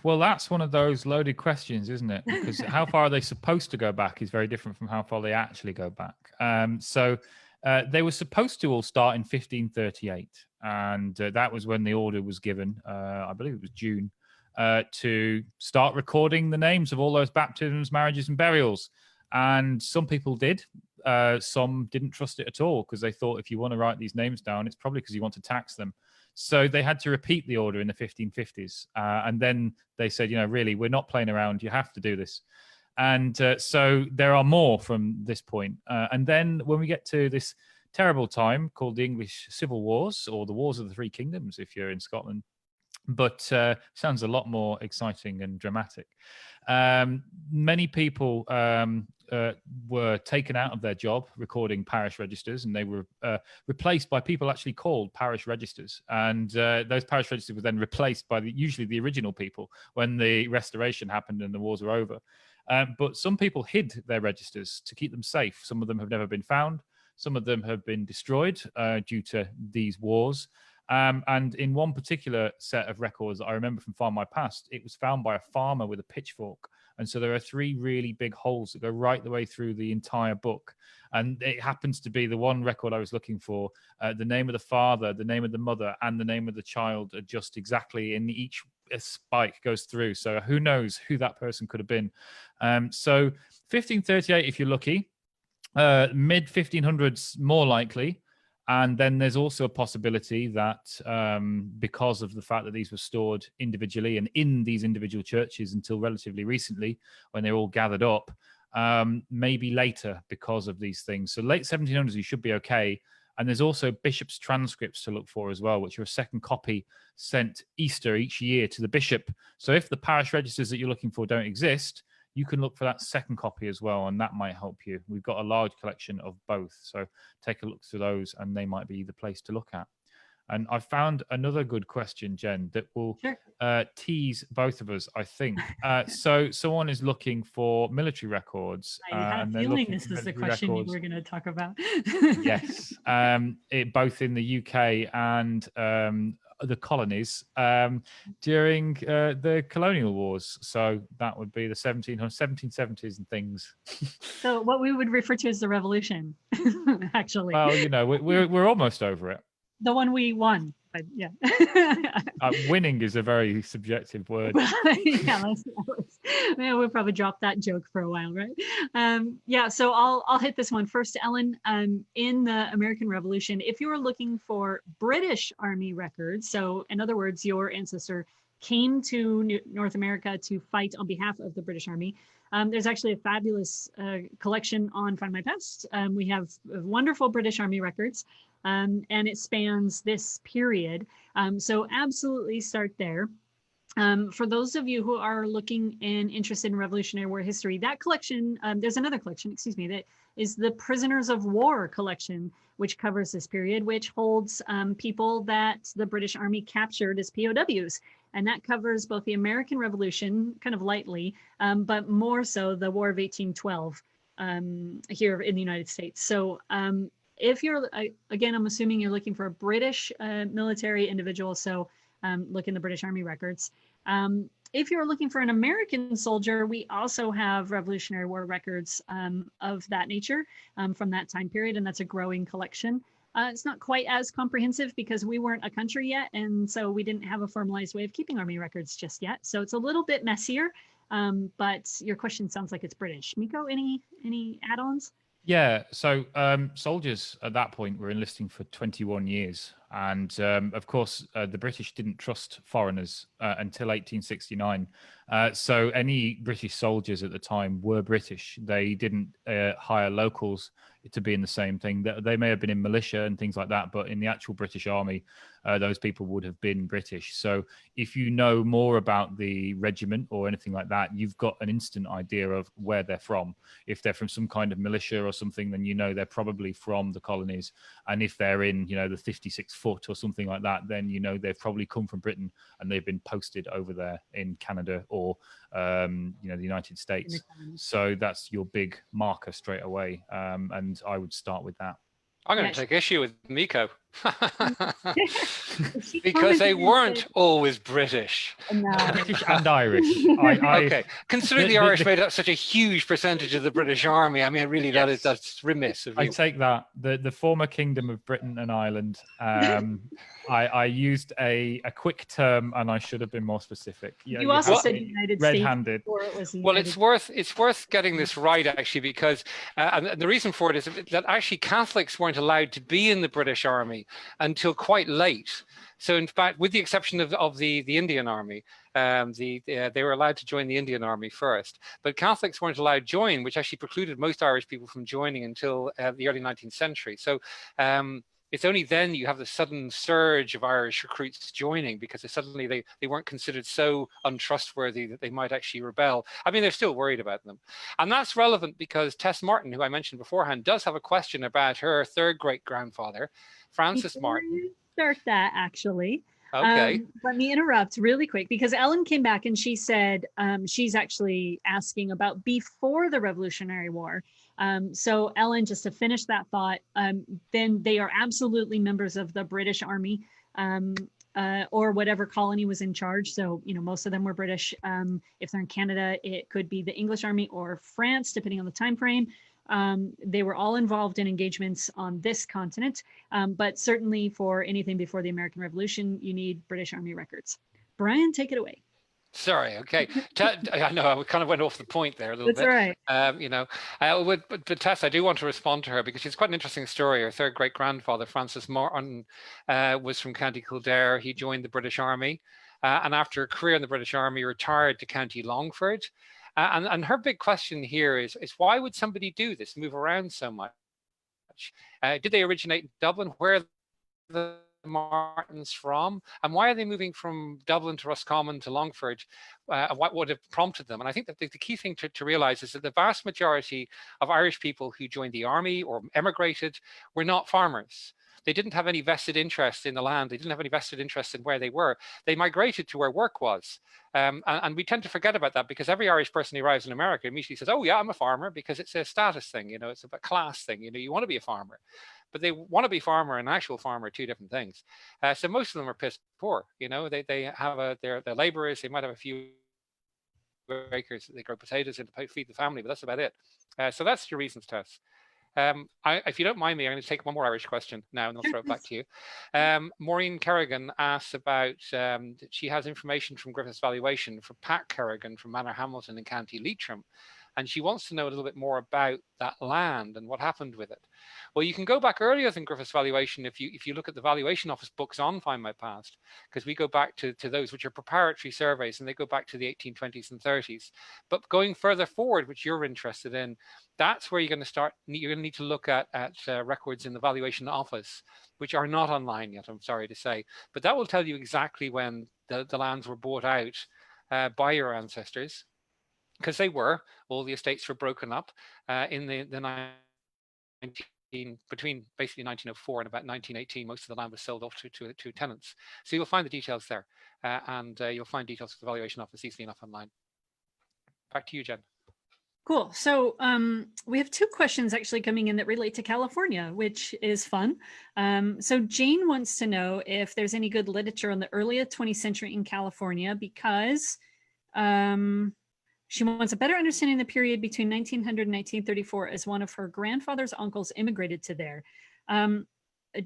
well, that's one of those loaded questions, isn't it? Because how far are they supposed to go back is very different from how far they actually go back. So they were supposed to all start in 1538, and that was when the order was given, I believe it was June, to start recording the names of all those baptisms, marriages, and burials. And some people did. Some didn't trust it at all, because they thought if you want to write these names down, it's probably because you want to tax them. So they had to repeat the order in the 1550s. And then they said, you know, really, we're not playing around. You have to do this. And so there are more from this point. And then when we get to this terrible time called the English Civil Wars, or the Wars of the Three Kingdoms, if you're in Scotland, but sounds a lot more exciting and dramatic. Many people were taken out of their job recording parish registers, and they were replaced by people actually called parish registers. And those parish registers were then replaced by usually the original people when the restoration happened and the wars were over. But some people hid their registers to keep them safe. Some of them have never been found. Some of them have been destroyed due to these wars. And in one particular set of records that I remember from Findmypast, it was found by a farmer with a pitchfork. And so there are 3 really big holes that go right the way through the entire book. And it happens to be the one record I was looking for. The name of the father, the name of the mother, and the name of the child are just exactly in each spike goes through. So who knows who that person could have been. So 1538, if you're lucky, mid 1500s, more likely. And then there's also a possibility that because of the fact that these were stored individually and in these individual churches until relatively recently, when they're all gathered up, maybe later because of these things. So late 1700s, you should be okay. And there's also bishops' transcripts to look for as well, which are a second copy sent Easter each year to the bishop. So if the parish registers that you're looking for don't exist, you can look for that second copy as well, and that might help you. We've got a large collection of both, so take a look through those, and they might be the place to look at. And I found another good question, Jen, that will tease both of us, I think. So someone is looking for military records. I had a feeling this is the question you were going to talk about. Yes, both in the UK and the colonies during the colonial wars. So that would be the 1770s and things. So what we would refer to as the revolution, actually. Well, you know, we're almost over it. The one we won, but yeah. Winning is a very subjective word. Yeah, we'll probably drop that joke for a while, right? Yeah, so I'll hit this one first, Ellen. In the American Revolution, if you were looking for British Army records, so in other words, your ancestor came to North America to fight on behalf of the British Army. There's actually a fabulous collection on Findmypast. We have wonderful British Army records, and it spans this period. So absolutely start there. For those of you who are looking and interested in Revolutionary War history, that collection, there's another collection, excuse me, that is the Prisoners of War collection, which covers this period, which holds people that the British Army captured as POWs. And that covers both the American Revolution, kind of lightly, but more so the War of 1812 here in the United States. So if you're, again, I'm assuming you're looking for a British military individual, so look in the British Army records. If you're looking for an American soldier, we also have Revolutionary War records of that nature from that time period, and that's a growing collection. It's not quite as comprehensive because we weren't a country yet, and so we didn't have a formalized way of keeping Army records just yet. So it's a little bit messier, but your question sounds like it's British. Myko, any add-ons? Yeah, so soldiers at that point were enlisting for 21 years. And of course, the British didn't trust foreigners until 1869. So any British soldiers at the time were British. They didn't hire locals to be in the same thing. They may have been in militia and things like that, but in the actual British Army, those people would have been British. So if you know more about the regiment or anything like that, you've got an instant idea of where they're from. If they're from some kind of militia or something, then you know they're probably from the colonies. And if they're in, you know, the 56th foot or something like that, then you know they've probably come from Britain and they've been posted over there in Canada or you know, the United States. So that's your big marker straight away, and I would start with that. I'm going to take issue with Myko because they weren't always British. British and Irish. Okay, considering the Irish made up such a huge percentage of the British Army, I mean, really, yes. that's remiss of you. I take that. The former Kingdom of Britain and Ireland. I used a quick term, and I should have been more specific. You also said United red-handed. States. Well, it's worth getting this right, actually, because and the reason for it is that actually Catholics weren't allowed to be in the British Army until quite late. So in fact, with the exception of the Indian Army, they were allowed to join the Indian Army first, but Catholics weren't allowed to join, which actually precluded most Irish people from joining until the early 19th century. So it's only then you have the sudden surge of Irish recruits joining, because suddenly they weren't considered so untrustworthy that they might actually rebel. I mean, they're still worried about them. And that's relevant because Tess Martin, who I mentioned beforehand, does have a question about her third great-grandfather, Francis Martin. Start that, actually. Okay. Let me interrupt really quick, because Ellen came back and she said she's actually asking about before the Revolutionary War. So Ellen, just to finish that thought, then they are absolutely members of the British Army or whatever colony was in charge. So, you know, most of them were British. If they're in Canada, it could be the English Army or France, depending on the time frame. They were all involved in engagements on this continent, but certainly for anything before the American Revolution, you need British Army records. Brian, take it away. Sorry. Okay. I know I kind of went off the point there a little bit. That's right. You know, but Tess, I do want to respond to her because she's quite an interesting story. Her third great grandfather, Francis Martin, was from County Kildare. He joined the British Army, and after a career in the British Army, retired to County Longford. And her big question here is why would somebody do this, move around so much? Did they originate in Dublin? Where are the Martins from? And why are they moving from Dublin to Roscommon to Longford? What would have prompted them? And I think that the key thing to realize is that the vast majority of Irish people who joined the army or emigrated were not farmers. They didn't have any vested interest in the land. They didn't have any vested interest in where they were. They migrated to where work was. And we tend to forget about that because every Irish person who arrives in America immediately says, oh yeah, I'm a farmer, because it's a status thing, you know, it's a class thing, you know, you want to be a farmer. But they want to be farmer and actual farmer are two different things. So most of them are piss poor, you know, they have they're laborers, they might have a few acres that they grow potatoes in to feed the family, but that's about it. So that's your reasons, Tess. If you don't mind me, I'm going to take one more Irish question now and I'll throw it back to you. Maureen Kerrigan asks about, she has information from Griffith's Valuation for Pat Kerrigan from Manor Hamilton in County Leitrim. and she wants to know a little bit more about that land and what happened with it. Well, you can go back earlier than Griffith's valuation if you look at the Valuation Office books on Findmypast, because we go back to those which are preparatory surveys, and they go back to the 1820s and 30s. But going further forward, which you're interested in, that's where you're going to need to look at records in the Valuation Office, which are not online yet, I'm sorry to say. But that will tell you exactly when the lands were bought out by your ancestors, because all the estates were broken up in the between basically 1904 and about 1918. Most of the land was sold off to tenants. So you'll find the details there, and you'll find details of the Valuation Office easily enough online. Back to you, Jen. Cool. So we have two questions actually coming in that relate to California, which is fun. So Jane wants to know if there's any good literature on the early 20th century in California, because she wants a better understanding of the period between 1900 and 1934, as one of her grandfather's uncles immigrated to there.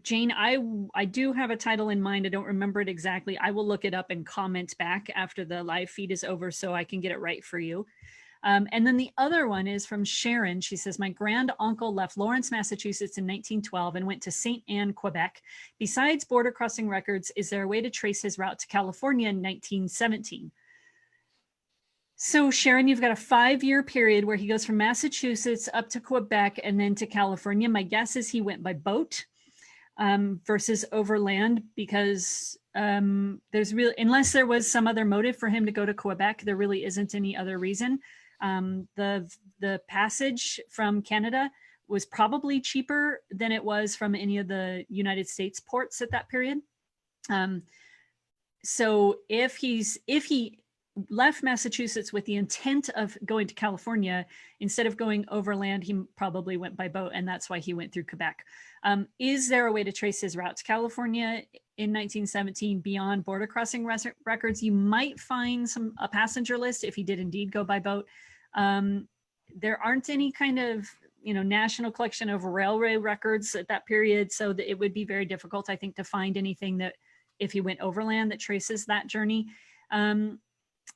Jane, I do have a title in mind. I don't remember it exactly. I will look it up and comment back after the live feed is over so I can get it right for you. And then the other one is from Sharon. She says, my grand uncle left Lawrence, Massachusetts in 1912 and went to St. Anne, Quebec. Besides border crossing records, is there a way to trace his route to California in 1917? So Sharon, you've got a 5-year period where he goes from Massachusetts up to Quebec and then to California. My guess is he went by boat versus overland, because there's really, unless there was some other motive for him to go to Quebec, there really isn't any other reason. The passage from Canada was probably cheaper than it was from any of the United States ports at that period. So if he left Massachusetts with the intent of going to California, instead of going overland, he probably went by boat, and that's why he went through Quebec. Is there a way to trace his route to California in 1917 beyond border crossing records? You might find a passenger list if he did indeed go by boat. There aren't any kind of national collection of railway records at that period, so that it would be very difficult, I think, to find anything that, if he went overland, that traces that journey.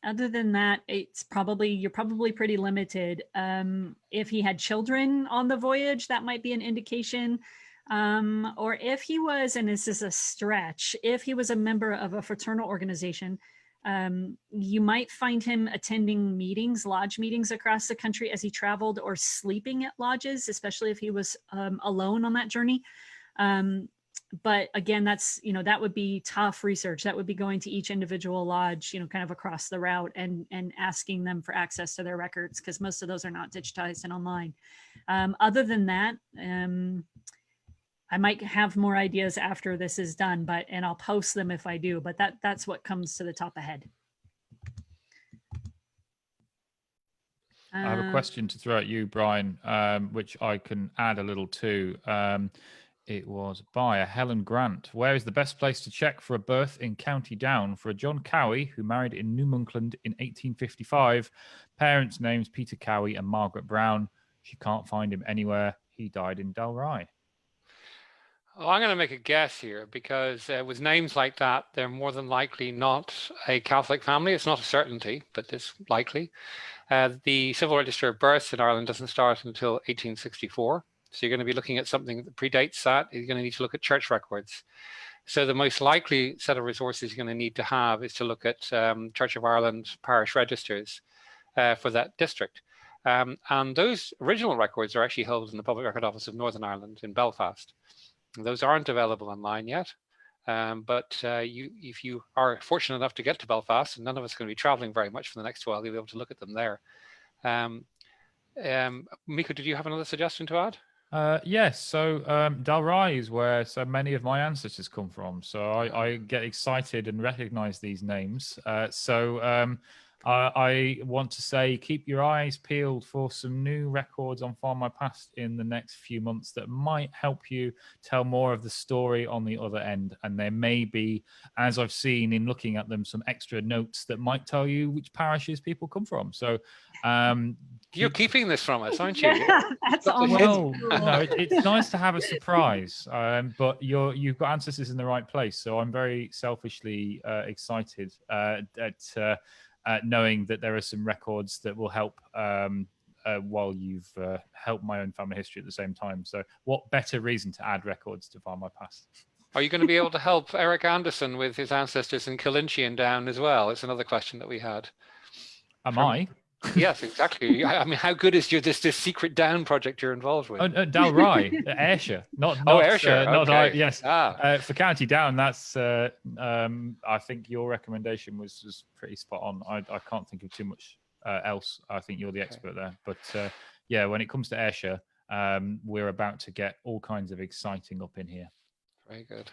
Other than that, you're probably pretty limited. If he had children on the voyage, that might be an indication. Or if he was, and this is a stretch, if he was a member of a fraternal organization, you might find him attending meetings, lodge meetings across the country as he traveled, or sleeping at lodges, especially if he was alone on that journey. But again, that's, that would be tough research. That would be going to each individual lodge, kind of across the route, and asking them for access to their records, because most of those are not digitized and online. Other than that, I might have more ideas after this is done, and I'll post them if I do, but that's what comes to the top of head. I have a question to throw at you, Brian, which I can add a little to. It was by a Helen Grant. Where is the best place to check for a birth in County Down for a John Cowie who married in New Monkland in 1855? Parents' names Peter Cowie and Margaret Brown. She can't find him anywhere. He died in Dalry. Well, I'm going to make a guess here, because with names like that, they're more than likely not a Catholic family. It's not a certainty, but it's likely. The Civil Register of Births in Ireland doesn't start until 1864. So you're going to be looking at something that predates that. You're going to need to look at church records. So the most likely set of resources you're going to need to have is to look at Church of Ireland parish registers for that district. And those original records are actually held in the Public Record Office of Northern Ireland in Belfast. And those aren't available online yet. But if you are fortunate enough to get to Belfast, and none of us are going to be traveling very much for the next while, you'll be able to look at them there. Myko, did you have another suggestion to add? Yes, so Dalry is where so many of my ancestors come from. So I get excited and recognize these names. I want to say keep your eyes peeled for some new records on Findmypast in the next few months that might help you tell more of the story on the other end. And there may be, as I've seen in looking at them, some extra notes that might tell you which parishes people come from. So you're keeping this from us, aren't you? Yeah, that's awesome. Well, no, it's nice to have a surprise, but you've got ancestors in the right place. So I'm very selfishly excited at knowing that there are some records that will help while you've helped my own family history at the same time. So what better reason to add records to Findmypast? Are you going to be able to help Eric Anderson with his ancestors in Killinchian down as well? It's another question that we had. I? Yes, exactly. I mean, how good is this secret down project you're involved with? Dalry, Ayrshire, not Ayrshire. Okay. yes. For County Down, that's I think your recommendation was pretty spot on. I can't think of too much else. I think you're the expert there. But yeah, when it comes to Ayrshire, we're about to get all kinds of exciting up in here. Very good.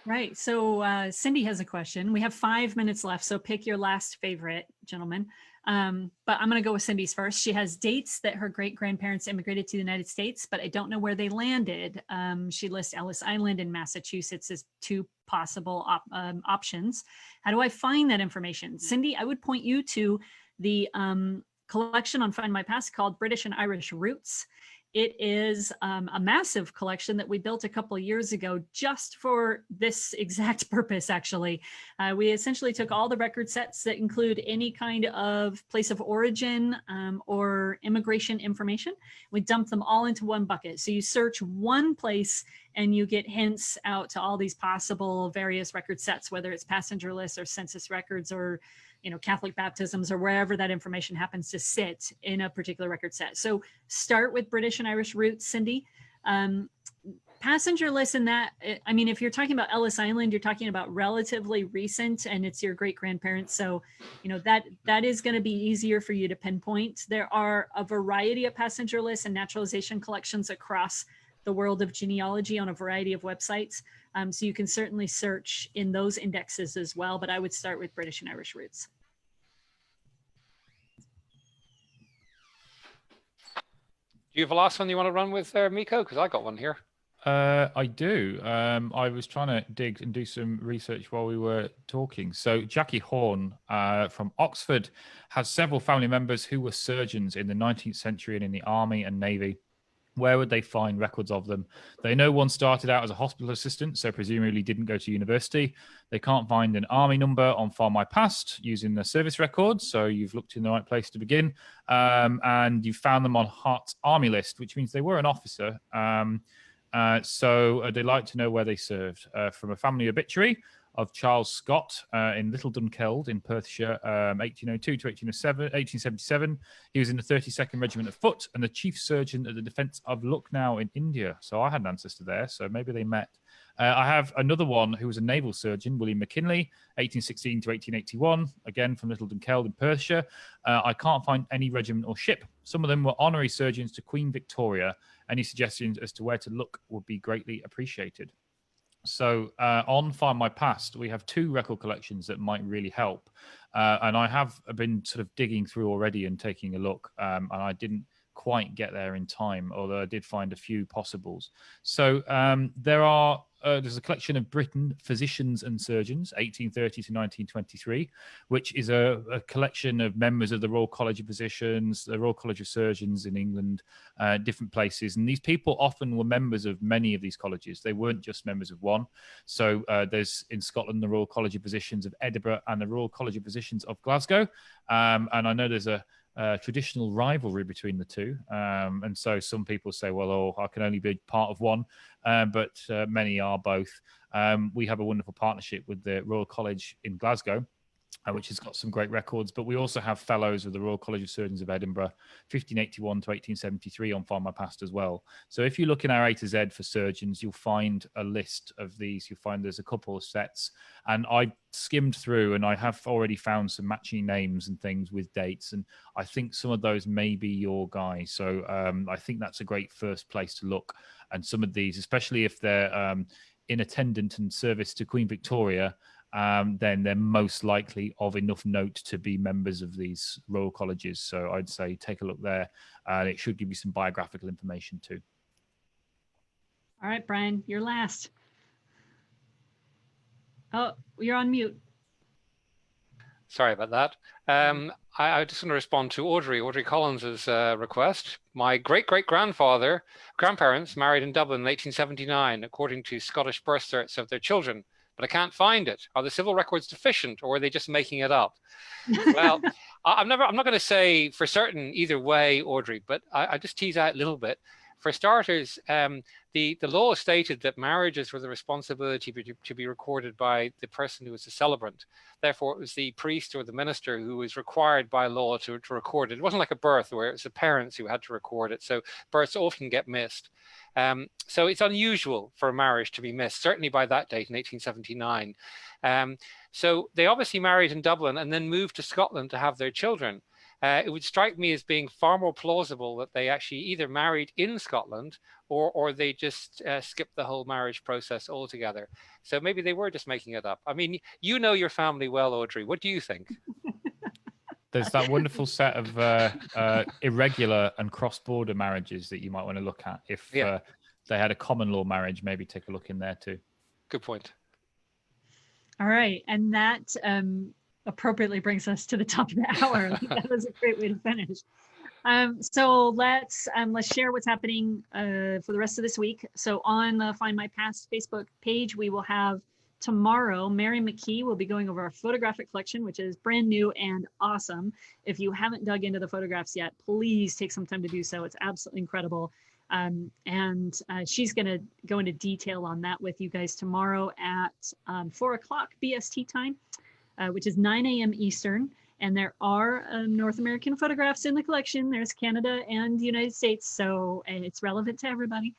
Right. So Cindy has a question. We have 5 minutes left, so pick your last favorite, gentlemen. But I'm going to go with Cindy's first. She has dates that her great-grandparents immigrated to the United States, but I don't know where they landed. She lists Ellis Island in Massachusetts as 2 possible options. How do I find that information? Cindy, I would point you to the collection on Findmypast called British and Irish Roots. It is a massive collection that we built a couple of years ago just for this exact purpose, actually. We essentially took all the record sets that include any kind of place of origin or immigration information. We dumped them all into one bucket. So you search one place and you get hints out to all these possible various record sets, whether it's passenger lists or census records or Catholic baptisms or wherever that information happens to sit in a particular record set. So start with British and Irish roots, Cindy. Passenger list in that, I mean, if you're talking about Ellis Island, you're talking about relatively recent and it's your great grandparents. So, that is going to be easier for you to pinpoint. There are a variety of passenger lists and naturalization collections across the world of genealogy on a variety of websites. So you can certainly search in those indexes as well, but I would start with British and Irish roots. Do you have a last one you want to run with there, Myko? Because I got one here. I do. I was trying to dig and do some research while we were talking. So Jackie Horn from Oxford has several family members who were surgeons in the 19th century and in the Army and Navy. Where would they find records of them? They know one started out as a hospital assistant, so presumably didn't go to university. They can't find an army number on Findmypast using the service records, so you've looked in the right place to begin. And you found them on Hart's army list, which means they were an officer. So they'd like to know where they served. From a family obituary of Charles Scott in Little Dunkeld in Perthshire, 1802 to 1877. He was in the 32nd Regiment of Foot and the chief surgeon at the defence of Lucknow in India. So I had an ancestor there, so maybe they met. I have another one who was a naval surgeon, William McKinley, 1816 to 1881, again from Little Dunkeld in Perthshire. I can't find any regiment or ship. Some of them were honorary surgeons to Queen Victoria. Any suggestions as to where to look would be greatly appreciated. So on Findmypast, we have 2 record collections that might really help. And I have been sort of digging through already and taking a look, and I didn't quite get there in time, although I did find a few possibles. So there's a collection of Britain physicians and surgeons, 1830 to 1923, which is a collection of members of the Royal College of Physicians, the Royal College of Surgeons in England, different places. And these people often were members of many of these colleges. They weren't just members of one. So there's in Scotland the Royal College of Physicians of Edinburgh and the Royal College of Physicians of Glasgow. And I know there's a traditional rivalry between the two. And so some people say, well, I can only be part of one, but many are both. We have a wonderful partnership with the Royal College in Glasgow, which has got some great records, but we also have fellows of the Royal College of Surgeons of Edinburgh, 1581 to 1873 on Findmypast as well. So if you look in our A to Z for surgeons, you'll find a list of these. You'll find there's a couple of sets, and I skimmed through and I have already found some matching names and things with dates, and I think some of those may be your guys. So I think that's a great first place to look. And some of these, especially if they're in attendant and service to Queen Victoria, then they're most likely of enough note to be members of these royal colleges. So I'd say take a look there, and it should give you some biographical information too. All right, Brian, you're last. Oh, you're on mute. Sorry about that. I just want to respond to Audrey Collins's request. My grandparents married in Dublin in 1879, according to Scottish birth certs of their children. but I can't find it. Are the civil records deficient, or are they just making it up? Well, I'm not going to say for certain either way, Audrey, but I just tease out a little bit. For starters, the law stated that marriages were the responsibility to be recorded by the person who was the celebrant. Therefore, it was the priest or the minister who was required by law to record it. It wasn't like a birth where it was the parents who had to record it. So births often get missed. So it's unusual for a marriage to be missed, certainly by that date in 1879. So they obviously married in Dublin and then moved to Scotland to have their children. It would strike me as being far more plausible that they actually either married in Scotland or they just skipped the whole marriage process altogether. So maybe they were just making it up. I mean, you know your family well, Audrey. What do you think? There's that wonderful set of irregular and cross-border marriages that you might want to look at. If they had a common law marriage, maybe take a look in there too. Good point. All right. And that appropriately brings us to the top of the hour. That was a great way to finish. So let's share what's happening for the rest of this week. So on the Find My Past Facebook page, we will have tomorrow, Mary McKee will be going over our photographic collection, which is brand new and awesome. If you haven't dug into the photographs yet, please take some time to do so. It's absolutely incredible. And she's going to go into detail on that with you guys tomorrow at 4 o'clock BST time, which is 9 a.m. Eastern. And there are North American photographs in the collection. There's Canada and the United States, so it's relevant to everybody.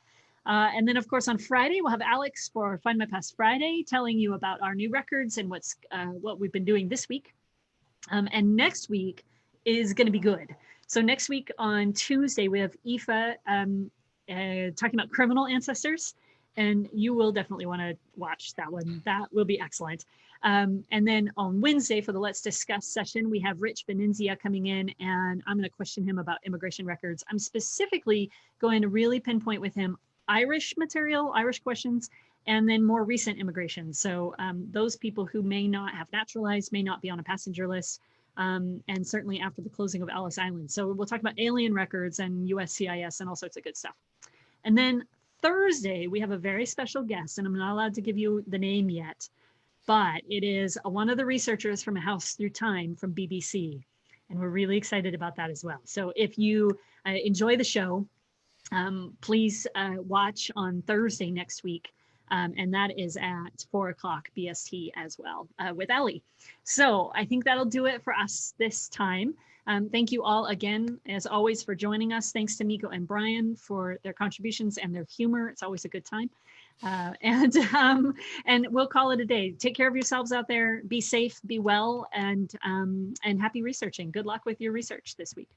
And then, of course, on Friday, we'll have Alex for Find My Past Friday, telling you about our new records and what we've been doing this week. And next week is going to be good. So next week on Tuesday, we have Aoife talking about criminal ancestors, and you will definitely want to watch that one. That will be excellent. And then on Wednesday for the Let's Discuss session, we have Rich Benenzia coming in, and I'm going to question him about immigration records. I'm specifically going to really pinpoint with him Irish material, Irish questions, and then more recent immigration. So those people who may not have naturalized, may not be on a passenger list, and certainly after the closing of Ellis Island. So we'll talk about alien records and USCIS and all sorts of good stuff. And then Thursday, we have a very special guest, and I'm not allowed to give you the name yet, but it is one of the researchers from A House Through Time from BBC. And we're really excited about that as well. So if you enjoy the show, please watch on Thursday next week. And that is at 4 o'clock BST as well with Ellie. So I think that'll do it for us this time. Thank you all again, as always, for joining us. Thanks to Myko and Brian for their contributions and their humor. It's always a good time. And we'll call it a day. Take care of yourselves out there. Be safe, be well, and happy researching. Good luck with your research this week.